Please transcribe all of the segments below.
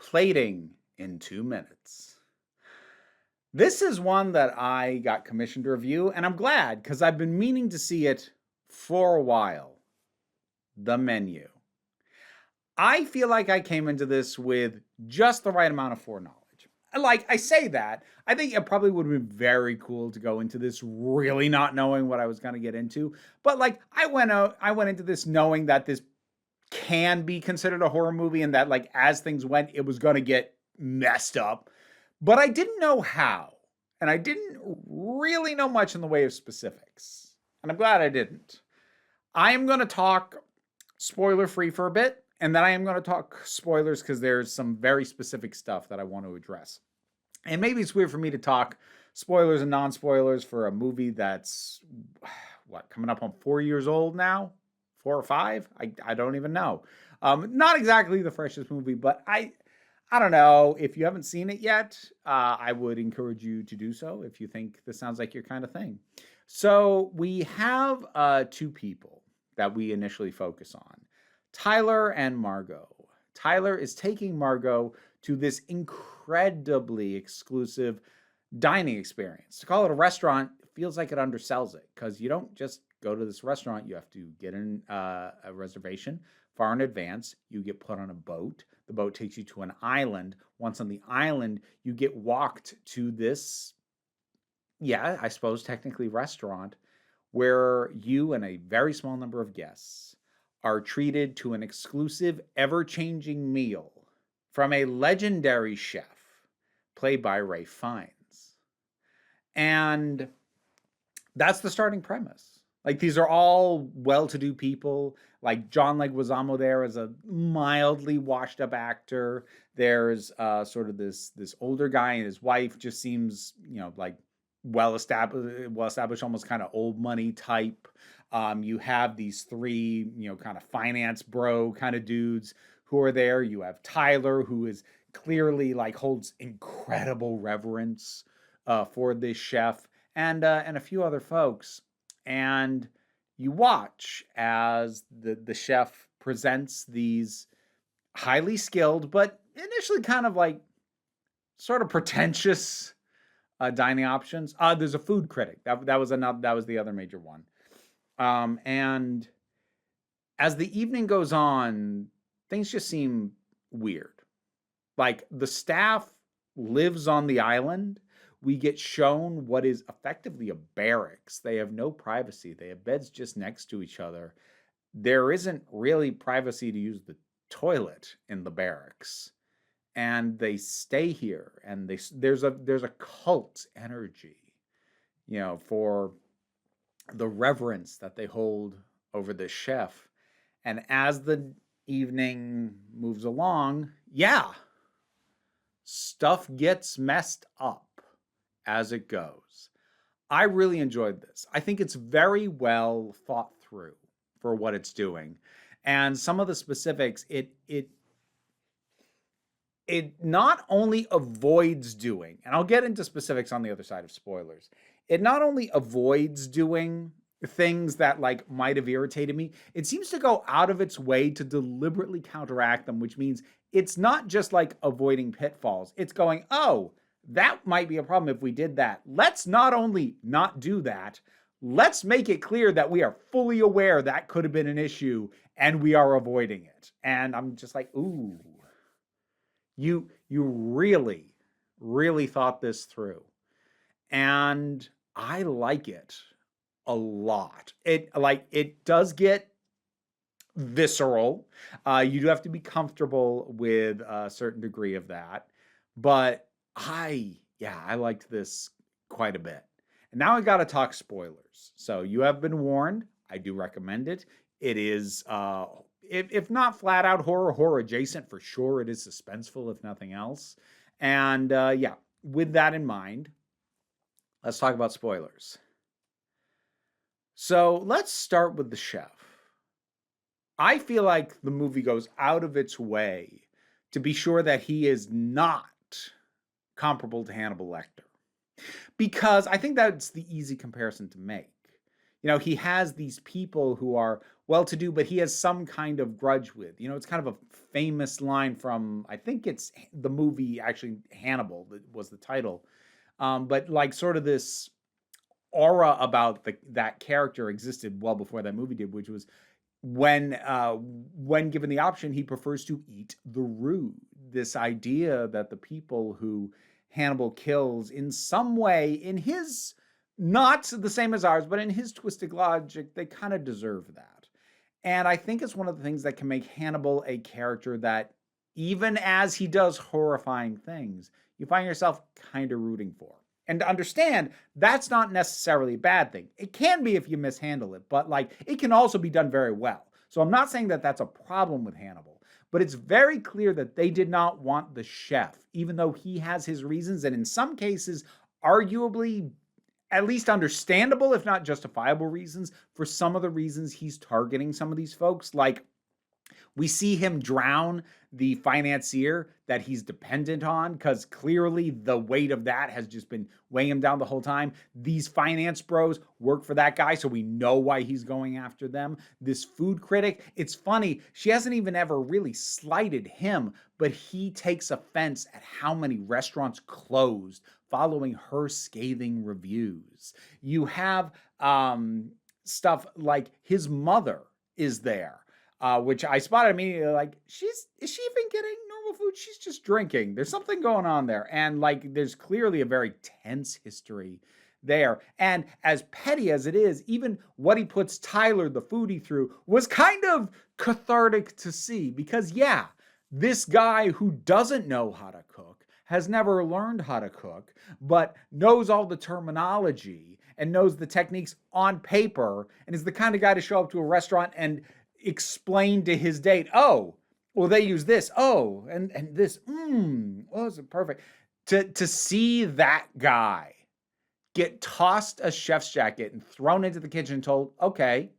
Plating in 2 minutes. This is one that I got commissioned to review, and I'm glad because I've been meaning to see it for a while. The Menu. I feel like I came into this with just the right amount of foreknowledge. Like, I say that, I think it probably would have been very cool to go into this really not knowing what I was going to get into. But like, I went into this knowing that this can be considered a horror movie and that like as things went it was going to get messed up, but I didn't know how, and I didn't really know much in the way of specifics, and I'm glad I didn't. I am going to talk spoiler free for a bit, and then I am going to talk spoilers because there's some very specific stuff that I want to address. And maybe it's weird for me to talk spoilers and non-spoilers for a movie that's what, coming up on 4 years old now, 4 or 5. I don't even know. Not exactly the freshest movie, but I don't know. If you haven't seen it yet, I would encourage you to do so if you think this sounds like your kind of thing. So we have two people that we initially focus on, Tyler and Margot. Tyler is taking Margot to this incredibly exclusive dining experience. To call it a restaurant feels like it undersells it because you don't just go to this restaurant. You have to get in a reservation far in advance. You get put on a boat. The boat takes you to an island. Once on the island, you get walked to this, yeah, I suppose technically restaurant, where you and a very small number of guests are treated to an exclusive, ever-changing meal from a legendary chef played by Ray Fiennes. And that's the starting premise. Like, these are all well-to-do people. Like, John Leguizamo there is a mildly washed-up actor. There's sort of this older guy, and his wife just seems, like well-established, almost kind of old money type. You have these three, kind of finance bro kind of dudes who are there. You have Tyler, who is clearly like holds incredible reverence for this chef, and a few other folks. And you watch as the chef presents these highly skilled, but initially kind of like sort of pretentious dining options. There's a food critic. That was the other major one. And as the evening goes on, things just seem weird. Like, the staff lives on the island. We get shown what is effectively a barracks. They have no privacy. They have beds just next to each other. There isn't really privacy to use the toilet in the barracks. And they stay here, and there's a cult energy, for the reverence that they hold over this chef. And as the evening moves along, yeah, stuff gets messed up as it goes. I really enjoyed this. I think it's very well thought through for what it's doing. And some of the specifics, it not only avoids doing, and I'll get into specifics on the other side of spoilers, it not only avoids doing things that like might have irritated me, it seems to go out of its way to deliberately counteract them, which means it's not just like avoiding pitfalls. It's going, oh, that might be a problem if we did that. Let's not only not do that, let's make it clear that we are fully aware that could have been an issue and we are avoiding it. And I'm just like, ooh, you really, really thought this through. And I like it a lot. It does get visceral. You do have to be comfortable with a certain degree of that. But I liked this quite a bit. And now I got to talk spoilers. So you have been warned. I do recommend it. It is, if not flat out horror adjacent, for sure. It is suspenseful, if nothing else. And with that in mind, let's talk about spoilers. So let's start with the chef. I feel like the movie goes out of its way to be sure that he is not comparable to Hannibal Lecter, because I think that's the easy comparison to make. He has these people who are well-to-do, but he has some kind of grudge with. It's kind of a famous line from, I think it's the movie, actually, Hannibal, that was the title. But like sort of this aura about that character existed well before that movie did, which was when given the option, he prefers to eat the rude. This idea that the people who Hannibal kills in some way, in his, not the same as ours, but in his twisted logic, they kind of deserve that. And I think it's one of the things that can make Hannibal a character that, even as he does horrifying things, you find yourself kind of rooting for. And to understand, that's not necessarily a bad thing. It can be if you mishandle it, but like it can also be done very well. So I'm not saying that that's a problem with Hannibal, but it's very clear that they did not want the chef, even though he has his reasons, and in some cases, arguably at least understandable, if not justifiable reasons, for some of the reasons he's targeting some of these folks. Like, we see him drown the financier that he's dependent on, because clearly the weight of that has just been weighing him down the whole time. These finance bros work for that guy, so we know why he's going after them. This food critic, it's funny, she hasn't even ever really slighted him, but he takes offense at how many restaurants closed following her scathing reviews. You have stuff like his mother is there. Which I spotted immediately, like, is she even getting normal food? She's just drinking. There's something going on there. And like, there's clearly a very tense history there. And as petty as it is, even what he puts Tyler, the foodie, through was kind of cathartic to see, because yeah, this guy who doesn't know how to cook, has never learned how to cook, but knows all the terminology and knows the techniques on paper, and is the kind of guy to show up to a restaurant and explain to his date, oh, well, they use this, oh, and this, oh, it's perfect. To see that guy get tossed a chef's jacket and thrown into the kitchen and told, okay,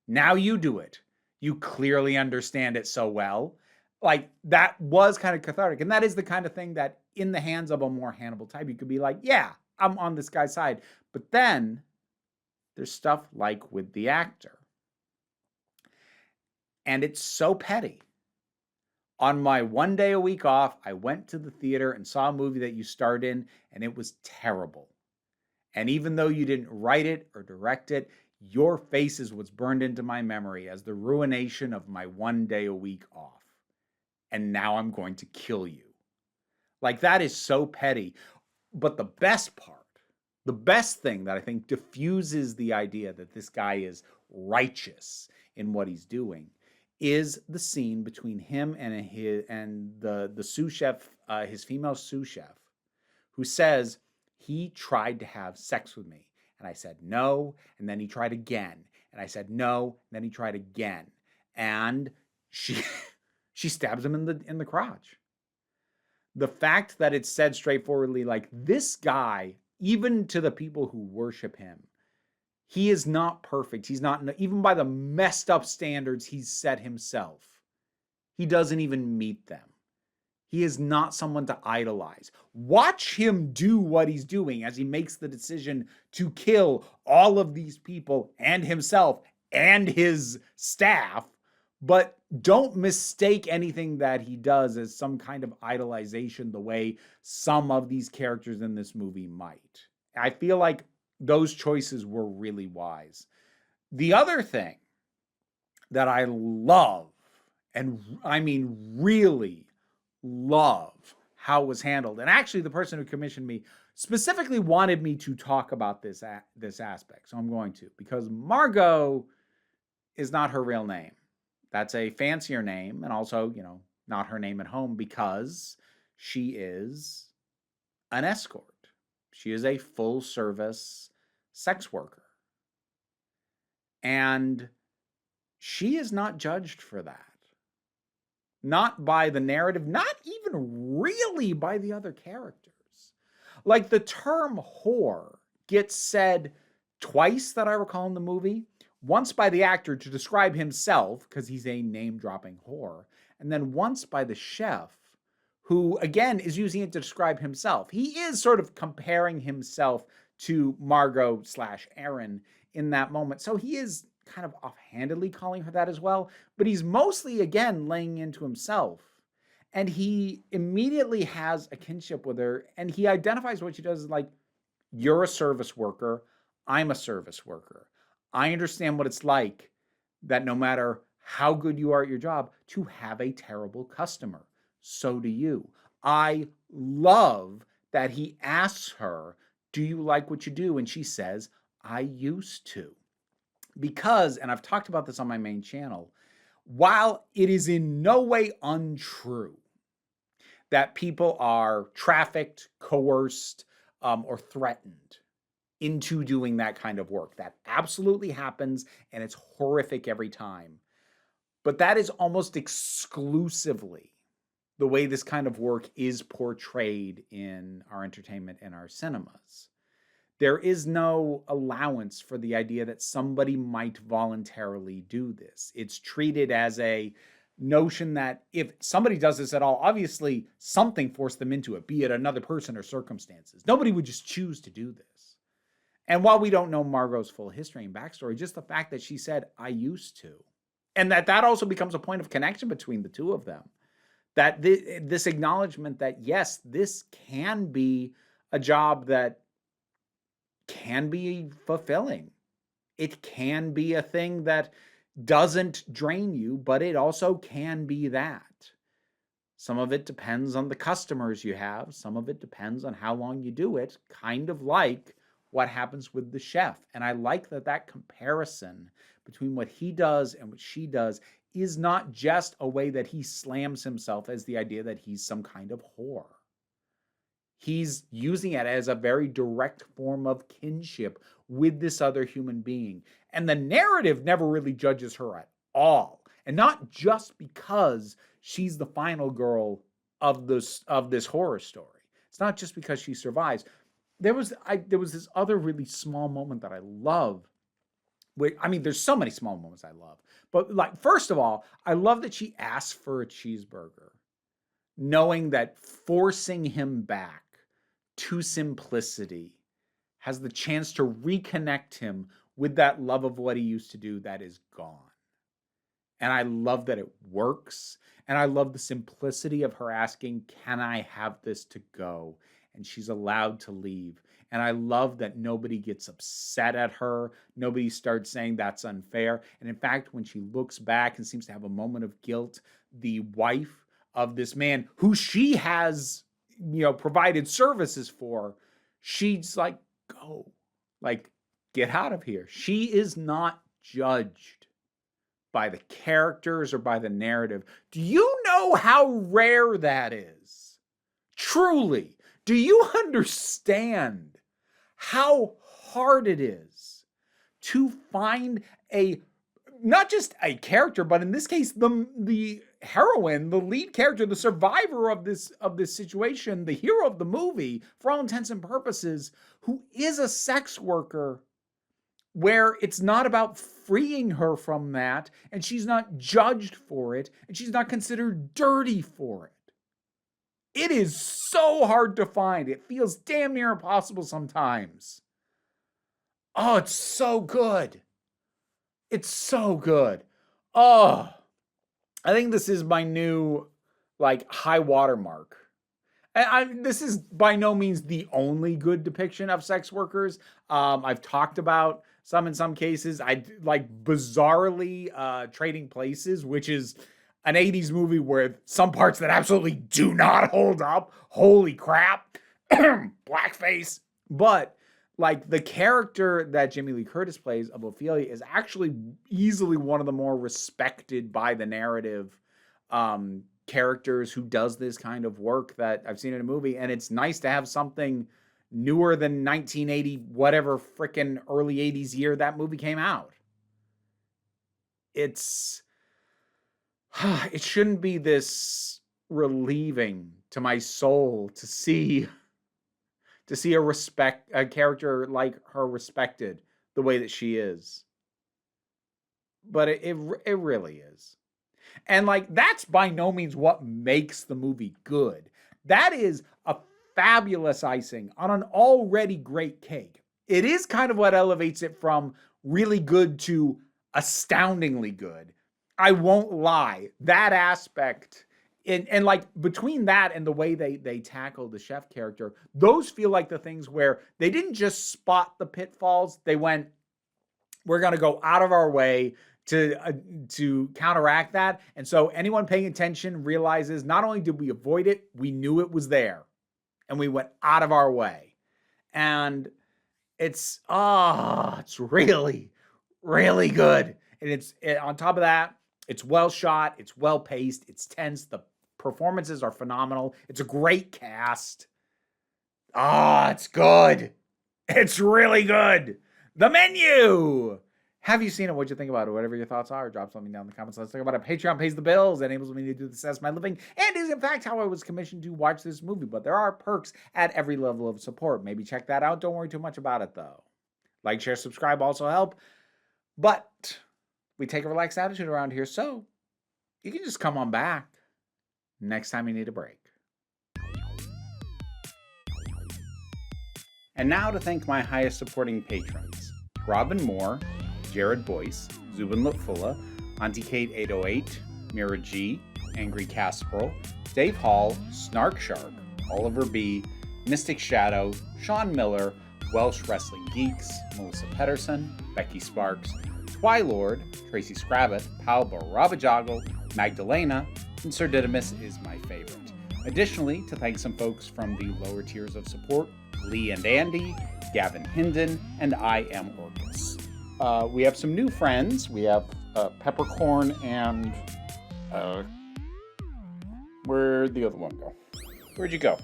now you do it. You clearly understand it so well. Like, that was kind of cathartic. And that is the kind of thing that, in the hands of a more Hannibal type, you could be like, yeah, I'm on this guy's side. But then there's stuff like with the actor. And it's so petty. On my 1 day a week off, I went to the theater and saw a movie that you starred in, and it was terrible. And even though you didn't write it or direct it, your face is what's burned into my memory as the ruination of my 1 day a week off. And now I'm going to kill you. Like, that is so petty. But the best part, the best thing that I think diffuses the idea that this guy is righteous in what he's doing, is the scene between him and the sous chef, his female sous chef, who says, he tried to have sex with me. And I said no, and then he tried again. And I said no, and then he tried again. And she stabs him in the crotch. The fact that it's said straightforwardly, like, this guy, even to the people who worship him, he is not perfect. He's not, even by the messed up standards he's set himself, he doesn't even meet them. He is not someone to idolize. Watch him do what he's doing as he makes the decision to kill all of these people and himself and his staff, but don't mistake anything that he does as some kind of idolization the way some of these characters in this movie might. I feel like those choices were really wise. The other thing that I love, and I mean really love how it was handled, and actually the person who commissioned me specifically wanted me to talk about this aspect, so I'm going to, because Margot is not her real name. That's a fancier name, and also, not her name at home, because she is an escort. She is a full-service sex worker. And she is not judged for that. Not by the narrative, not even really by the other characters. Like, the term whore gets said twice that I recall in the movie. Once by the actor to describe himself, because he's a name-dropping whore, and then once by the chef, who, again, is using it to describe himself. He is sort of comparing himself to Margot / Aaron in that moment. So he is kind of offhandedly calling her that as well, but he's mostly, again, laying into himself. And he immediately has a kinship with her, and he identifies what she does as like, you're a service worker, I'm a service worker. I understand what it's like that no matter how good you are at your job, to have a terrible customer. So do you. I love that he asks her, do you like what you do? And she says, I used to. Because, and I've talked about this on my main channel, while it is in no way untrue that people are trafficked, coerced, or threatened into doing that kind of work, that absolutely happens, and it's horrific every time. But that is almost exclusively the way this kind of work is portrayed in our entertainment and our cinemas. There is no allowance for the idea that somebody might voluntarily do this. It's treated as a notion that if somebody does this at all, obviously something forced them into it, be it another person or circumstances. Nobody would just choose to do this. And while we don't know Margot's full history and backstory, just the fact that she said, I used to, and that also becomes a point of connection between the two of them. That this acknowledgement that, yes, this can be a job that can be fulfilling. It can be a thing that doesn't drain you, but it also can be that. Some of it depends on the customers you have. Some of it depends on how long you do it, kind of like what happens with the chef. And I like that comparison between what he does and what she does is not just a way that he slams himself as the idea that he's some kind of whore. He's using it as a very direct form of kinship with this other human being. And the narrative never really judges her at all. And not just because she's the final girl of this horror story. It's not just because she survives. There was this other really small moment that I love. There's so many small moments I love. But like, first of all, I love that she asks for a cheeseburger, knowing that forcing him back to simplicity has the chance to reconnect him with that love of what he used to do that is gone. And I love that it works. And I love the simplicity of her asking, can I have this to go? And she's allowed to leave. And I love that nobody gets upset at her. Nobody starts saying that's unfair. And in fact, when she looks back and seems to have a moment of guilt, the wife of this man who she has, provided services for, she's like, go, like, get out of here. She is not judged by the characters or by the narrative. Do you know how rare that is? Truly, do you understand how hard it is to find not just a character, but in this case, the heroine, the lead character, the survivor of this situation, the hero of the movie, for all intents and purposes, who is a sex worker, where it's not about freeing her from that, and she's not judged for it, and she's not considered dirty for it. It is so hard to find. It feels damn near impossible sometimes. Oh, it's so good. It's so good. Oh, I think this is my new, high watermark. This is by no means the only good depiction of sex workers. I've talked about some in some cases. I like Bizarrely Trading Places, which is an 80s movie with some parts that absolutely do not hold up. Holy crap. Blackface. But the character that Jamie Lee Curtis plays of Ophelia is actually easily one of the more respected by the narrative characters who does this kind of work that I've seen in a movie. And it's nice to have something newer than 1980, whatever frickin' early 80s year that movie came out. It shouldn't be this relieving to my soul to see a character like her respected the way that she is. But it really is. And that's by no means what makes the movie good. That is a fabulous icing on an already great cake. It is kind of what elevates it from really good to astoundingly good. I won't lie. That aspect, and like between that and the way they tackle the chef character, those feel like the things where they didn't just spot the pitfalls. They went, we're going to go out of our way to counteract that. And so anyone paying attention realizes not only did we avoid it, we knew it was there and we went out of our way. And it's really, really good. And on top of that, it's well shot, it's well paced, it's tense. The performances are phenomenal. It's a great cast. It's good. It's really good. The Menu. Have you seen it? What'd you think about it? Whatever your thoughts are, drop something down in the comments. Let's talk about it. Patreon pays the bills, enables me to do this as my living, and is in fact how I was commissioned to watch this movie. But there are perks at every level of support. Maybe check that out. Don't worry too much about it, though. Like, share, subscribe also help. But we take a relaxed attitude around here, so you can just come on back next time you need a break. And now to thank my highest supporting patrons: Robin Moore, Jared Boyce, Zubin Lutfula, Auntie Kate 808, Mira G, Angry Casperl, Dave Hall, Snark Shark, Oliver B, Mystic Shadow, Sean Miller, Welsh Wrestling Geeks, Melissa Pedersen, Becky Sparks, Twylord, Tracy Scrabbit, Paul Barabajagal, Magdalena, and Sir Didymus is my favorite. Additionally, to thank some folks from the lower tiers of support: Lee and Andy, Gavin Hinden, and I Am Orcus. We have some new friends. We have Peppercorn and where'd the other one go? Where'd you go?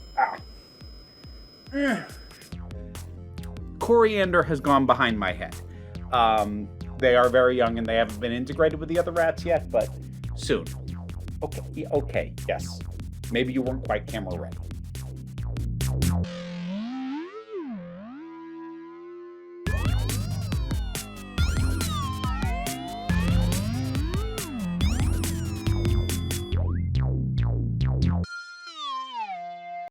Coriander has gone behind my head. They are very young and they haven't been integrated with the other rats yet, but soon. Okay, yes. Maybe you weren't quite camera ready.